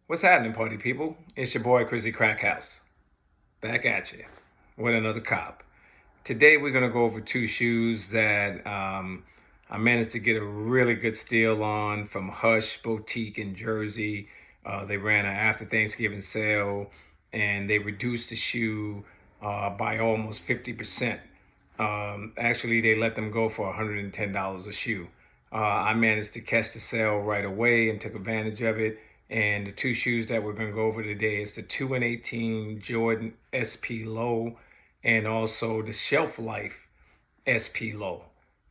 What's happening, party people? It's your boy, Chrissy Crackhouse. Back at you with another cop. Today, we're going to go over two shoes that I managed to get a really good steal on from Hush Boutique in Jersey. They ran an after Thanksgiving sale and they reduced the shoe by almost 50%. Actually, they let them go for $110 a shoe. I managed to catch the sale right away and took advantage of it. And the two shoes that we're going to go over today is the 2 and 18 Jordan SP Low and also the ShelfLife SP Low.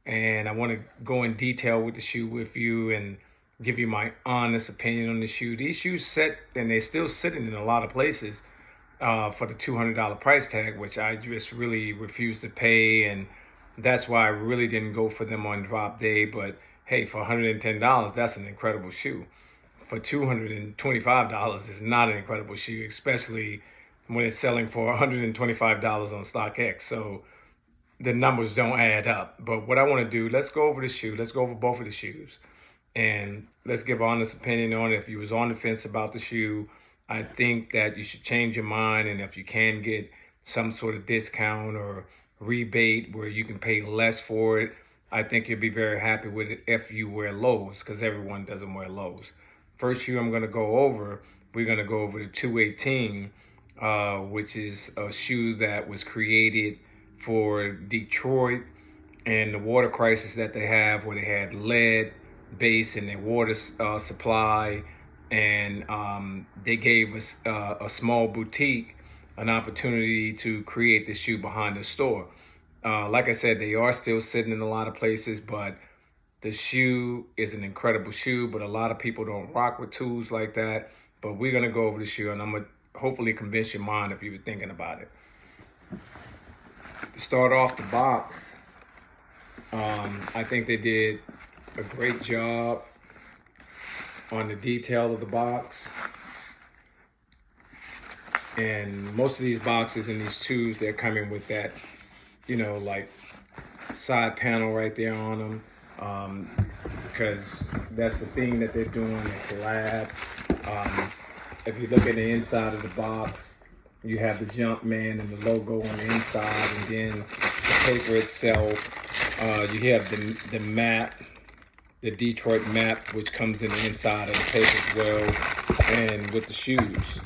And I want to go in detail with the shoe with you and give you my honest opinion on the shoe. These shoes sit, and they're still sitting in a lot of places for the $200 price tag, which I just really refuse to pay. And that's why I really didn't go for them on drop day. But hey, for $110, that's an incredible shoe. For $225 is not an incredible shoe, especially when it's selling for $125 on StockX. So the numbers don't add up. But what I want to do, let's go over the shoe. Let's go over both of the shoes. And let's give an honest opinion on it. If you was on the fence about the shoe, I think that you should change your mind. And if you can get some sort of discount or rebate where you can pay less for it, I think you'll be very happy with it if you wear lows, because everyone doesn't wear lows. First shoe I'm going to go over, we're going to go over the 218, which is a shoe that was created for Detroit and the water crisis that they have, where they had lead base in their water supply. And they gave us a small boutique an opportunity to create this shoe behind the store. Like I said, they are still sitting in a lot of places, but the shoe is an incredible shoe, but a lot of people don't rock with tools like that. But we're going to go over the shoe, and I'm going to hopefully convince your mind if you were thinking about it. To start off the box, I think they did a great job on the detail of the box. And most of these boxes and these shoes, they're coming with that, like side panel right there on them. Because that's the thing that they're doing, the collab. If you look at the inside of the box, you have the Jumpman and the logo on the inside, and then the paper itself. You have the map, the Detroit map, which comes in the inside of the paper as well, and with the shoes.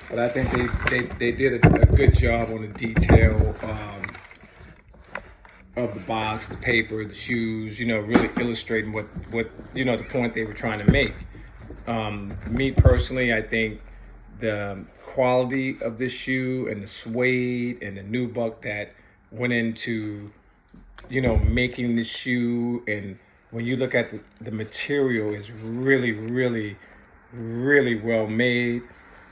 But I think they did a good job on the detail of the box, the paper, the shoes, really illustrating what the point they were trying to make. Me personally, I think the quality of this shoe and the suede and the nubuck that went into, making this shoe, and when you look at the material is really, really, really well made.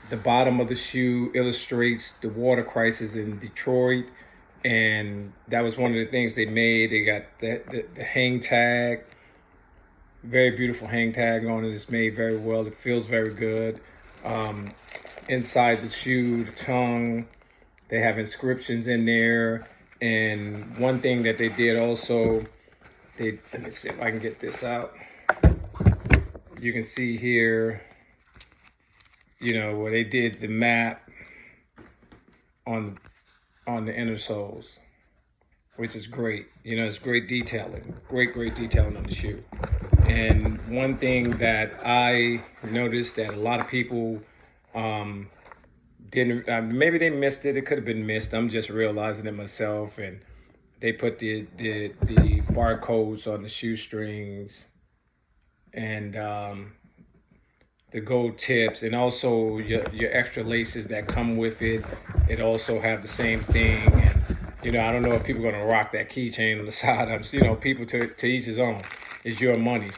The bottom of the shoe illustrates the water crisis in Detroit. And that was one of the things they made. They got the hang tag, very beautiful hang tag on it. It's made very well. It feels very good. Inside the shoe, the tongue, they have inscriptions in there. And one thing that they did also, let me see if I can get this out. You can see here, where they did the map on the inner soles, which is great. It's great detailing, great detailing on the shoe. And one thing that I noticed that a lot of people didn't, maybe they missed it. It could have been missed. I'm just realizing it myself. And they put the barcodes on the shoestrings and the gold tips, and also your extra laces that come with it. It also have the same thing. And I don't know if people are gonna rock that keychain on the side. People to each his own. It's your money.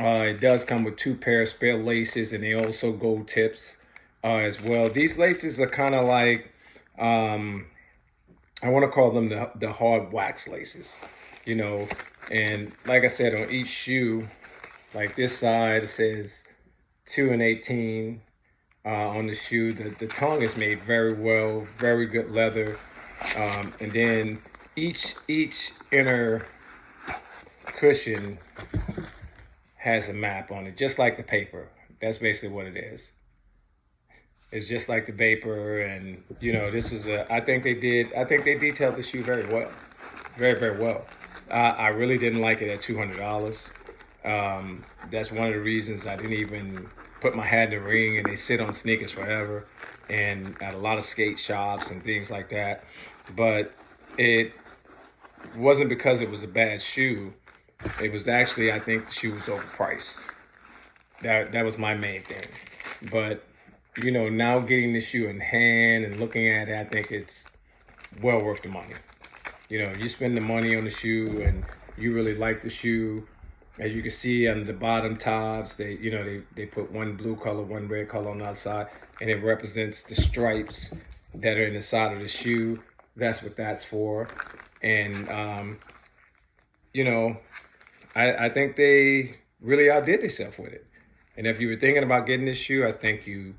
It does come with 2 pair of spare laces, and they also gold tips as well. These laces are kind of like, I want to call them the hard wax laces, And like I said, on each shoe, like this side, it says 2 and 18 on the shoe. The tongue is made very well, very good leather. And then each inner cushion has a map on it, just like the paper. That's basically what it is. It's just like the paper, and this is a. I think they detailed the shoe very well, very very well. I really didn't like it at $200. That's one of the reasons I didn't even put my hat in the ring. And they sit on sneakers forever, and at a lot of skate shops and things like that. But it wasn't because it was a bad shoe. It was actually, I think the shoe was overpriced. That was my main thing. But now getting the shoe in hand and looking at it, I think it's well worth the money. You spend the money on the shoe and you really like the shoe. As you can see on the bottom tops, they put one blue color, one red color on the outside, and it represents the stripes that are in the side of the shoe. That's what that's for. And I think they really outdid themselves with it. And if you were thinking about getting this shoe, I think you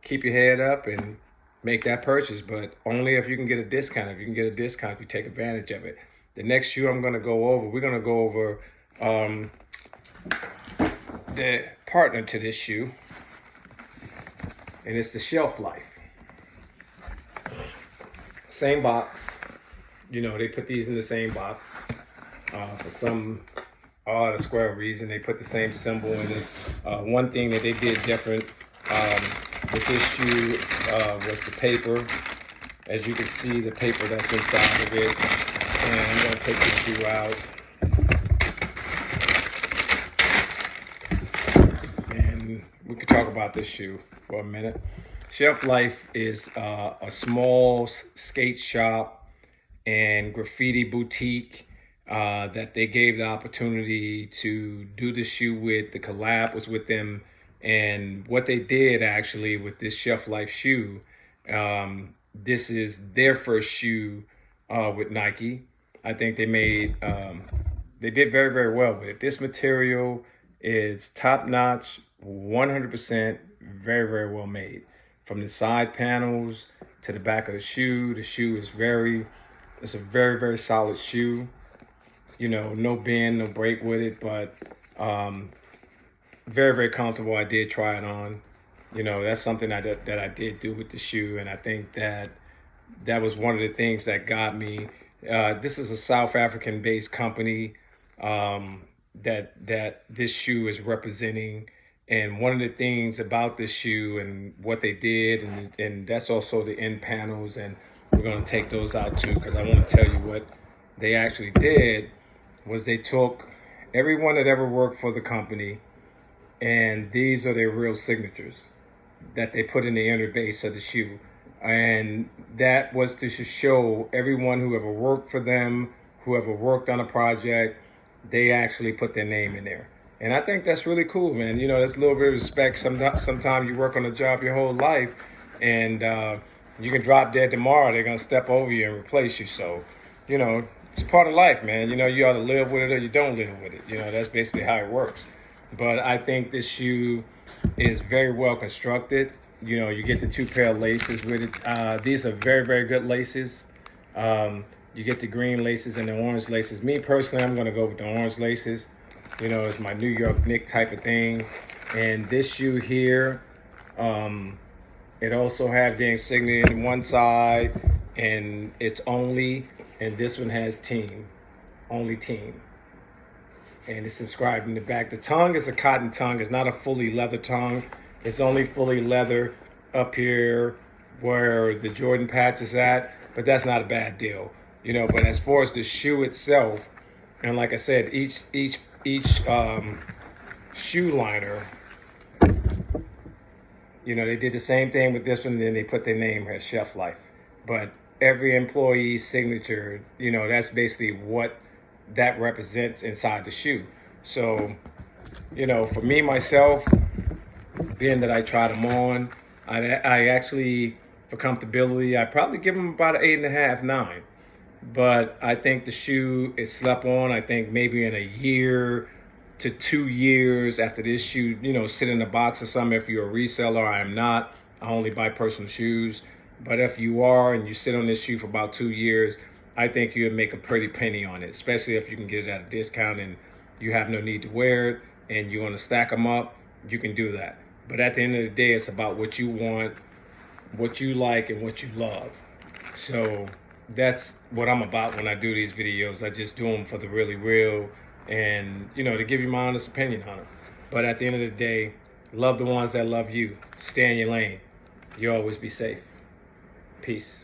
keep your head up and make that purchase, but only if you can get a discount. If you can get a discount, you take advantage of it. The next shoe we're going to go over the partner to this shoe, and it's the ShelfLife. Same box. They put these in the same box. For some odd or square reason, they put the same symbol in it. One thing that they did different with this shoe was the paper. As you can see, the paper that's inside of it. And I'm going to take this shoe out. And we could talk about this shoe for a minute. ShelfLife is a small skate shop and graffiti boutique that they gave the opportunity to do the shoe with. The collab was with them. And what they did actually with this ShelfLife shoe, this is their first shoe with Nike. I think they did very, very well with it. This material is top notch, 100%, very, very well made. From the side panels to the back of the shoe is it's a very, very solid shoe. No bend, no break with it, but very, very comfortable. I did try it on. That's something that I did do with the shoe, and I think that was one of the things that got me. This is a South African-based company that this shoe is representing, and one of the things about this shoe and what they did, and that's also the end panels, and we're going to take those out too, because I want to tell you what they actually did was they took everyone that ever worked for the company, and these are their real signatures that they put in the inner base of the shoe. And that was to show everyone who ever worked for them, whoever worked on a project, they actually put their name in there. And I think that's really cool, man. That's a little bit of respect. Sometimes you work on a job your whole life, and you can drop dead tomorrow. They're going to step over you and replace you. So, it's part of life, man. You either live with it or you don't live with it. That's basically how it works. But I think this shoe is very well constructed. You get the 2 pair of laces with it. These are very, very good laces. You get the green laces and the orange laces. Me personally, I'm going to go with the orange laces. It's my New York Knicks type of thing. And this shoe here, it also has the insignia on one side, and it's only, and this one has team, only team. And it's inscribed in the back. The tongue is a cotton tongue. It's not a fully leather tongue. It's only fully leather up here where the Jordan patch is at, but that's not a bad deal. But as far as the shoe itself, and like I said, each shoe liner, they did the same thing with this one, and then they put their name here, ShelfLife. But every employee's signature, that's basically what that represents inside the shoe. So, for me, myself, being that I tried them on, I actually, for comfortability, I probably give them about an 8.5, 9. But I think the shoe is slept on. I think maybe in a year to 2 years after this shoe, sit in a box or something. If you're a reseller, I am not. I only buy personal shoes. But if you are and you sit on this shoe for about 2 years, I think you would make a pretty penny on it, especially if you can get it at a discount and you have no need to wear it. and you want to stack them up, you can do that. But at the end of the day, it's about what you want, what you like, and what you love. So that's what I'm about when I do these videos. I just do them for the really real and, to give you my honest opinion on it. But at the end of the day, love the ones that love you. Stay in your lane. You always be safe. Peace.